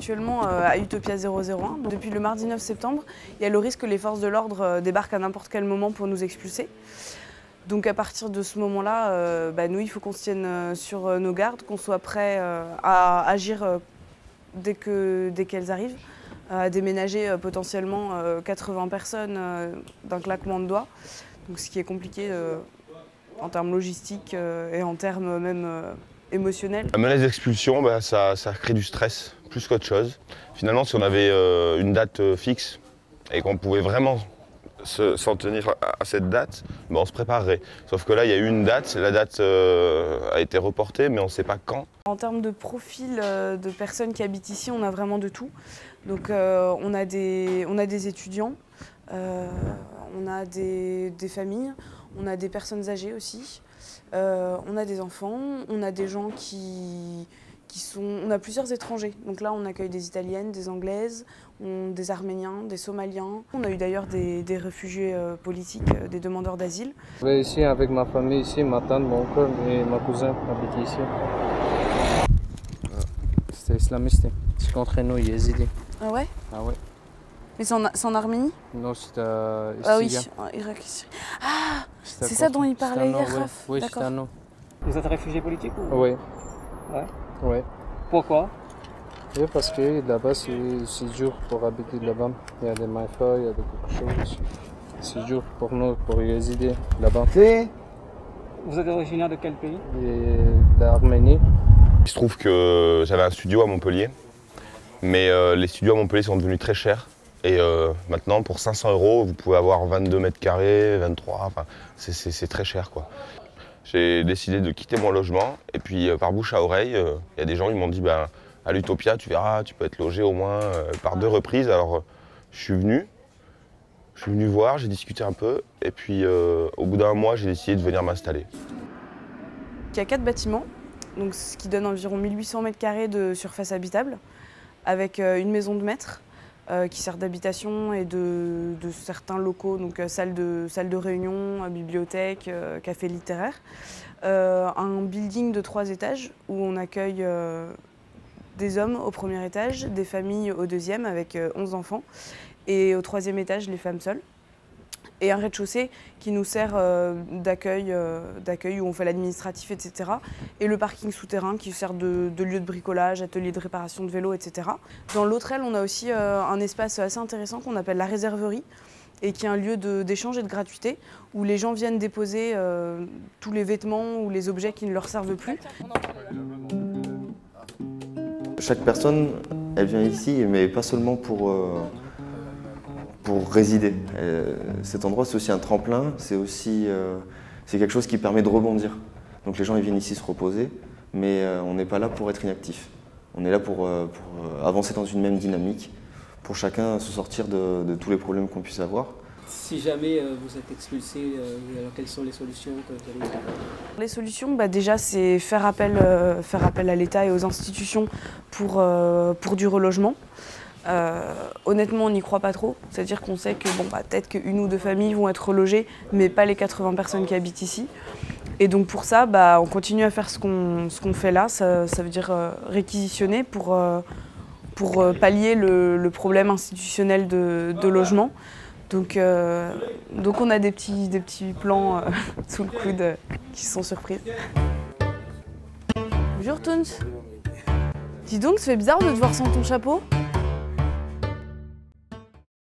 actuellement à Utopia 001. Depuis le mardi 9 septembre, il y a le risque que les forces de l'ordre débarquent à n'importe quel moment pour nous expulser. Donc à partir de ce moment-là, nous, il faut qu'on se tienne sur nos gardes, qu'on soit prêt à agir dès qu'elles arrivent, à déménager potentiellement 80 personnes d'un claquement de doigts. Donc, ce qui est compliqué en termes logistiques et en termes même émotionnels. Mener les expulsions, ça crée du stress, plus qu'autre chose. Finalement, si on avait une date fixe et qu'on pouvait vraiment s'en tenir à cette date, on se préparerait. Sauf que là, il y a eu une date, la date a été reportée, mais on ne sait pas quand. En termes de profil de personnes qui habitent ici, on a vraiment de tout. Donc on a des étudiants, on a des familles, on a des personnes âgées aussi, on a des enfants, on a des gens on a plusieurs étrangers. Donc là, on accueille des Italiennes, des Anglaises, des Arméniens, des Somaliens. On a eu d'ailleurs des réfugiés politiques, des demandeurs d'asile. Je vais ici avec ma famille, ici, ma tante, mon oncle et ma cousine habitent ici. C'est islamiste, c'est contre nous, yézidis. Ah ouais? Ah ouais. Mais c'est en Arménie? Non, c'est Ah oui, en Irak et Syrie. Ah, c'est ça dont il parlait hier, Raph? Oui, c'est un nom. Vous êtes réfugié politique ou... Oui. Ouais. Oui. Pourquoi? Oui, parce que là-bas, c'est dur pour habiter là-bas. Il y a des malfaits, il y a quelque chose. C'est dur pour nous, pour résider là-bas. Vous êtes originaire de quel pays? De l'Arménie. Il se trouve que j'avais un studio à Montpellier, mais les studios à Montpellier sont devenus très chers. Et maintenant, pour 500 €, vous pouvez avoir 22 mètres carrés, 23, enfin, c'est très cher, quoi. J'ai décidé de quitter mon logement, et puis par bouche à oreille, il y a des gens qui m'ont dit à l'Utopia, tu verras, tu peux être logé au moins par 2 reprises. Alors je suis venu voir, j'ai discuté un peu, et puis au bout d'un mois, j'ai décidé de venir m'installer. Il y a 4 bâtiments, donc ce qui donne environ 1800 mètres carrés de surface habitable, avec une maison de maître qui sert d'habitation et de certains locaux, donc salle de réunion, bibliothèque, café littéraire. Un building de 3 étages où on accueille des hommes au premier étage, des familles au deuxième avec 11 enfants et au 3e étage les femmes seules. Et un rez-de-chaussée qui nous sert d'accueil où on fait l'administratif, etc. Et le parking souterrain qui sert de lieu de bricolage, atelier de réparation de vélos, etc. Dans l'autre aile, on a aussi un espace assez intéressant qu'on appelle la réserverie et qui est un lieu d'échange et de gratuité où les gens viennent déposer tous les vêtements ou les objets qui ne leur servent plus. Chaque personne, elle vient ici, mais pas seulement pour résider. Cet endroit, c'est aussi un tremplin, c'est quelque chose qui permet de rebondir. Donc les gens ils viennent ici se reposer, mais on n'est pas là pour être inactif. On est là pour avancer dans une même dynamique, pour chacun se sortir de tous les problèmes qu'on puisse avoir. Si jamais vous êtes expulsé, alors quelles sont les solutions que vous allez avoir? Les solutions, déjà, c'est faire appel à l'État et aux institutions pour du relogement. Honnêtement, on n'y croit pas trop. C'est-à-dire qu'on sait que peut-être qu'une ou 2 familles vont être relogées, mais pas les 80 personnes qui habitent ici. Et donc pour ça, on continue à faire ce qu'on fait là. Ça veut dire réquisitionner pour pallier le problème institutionnel de logement. Donc on a des petits plans sous le coude qui sont surprises. Bonjour Toons. Dis donc, ça fait bizarre de te voir sans ton chapeau.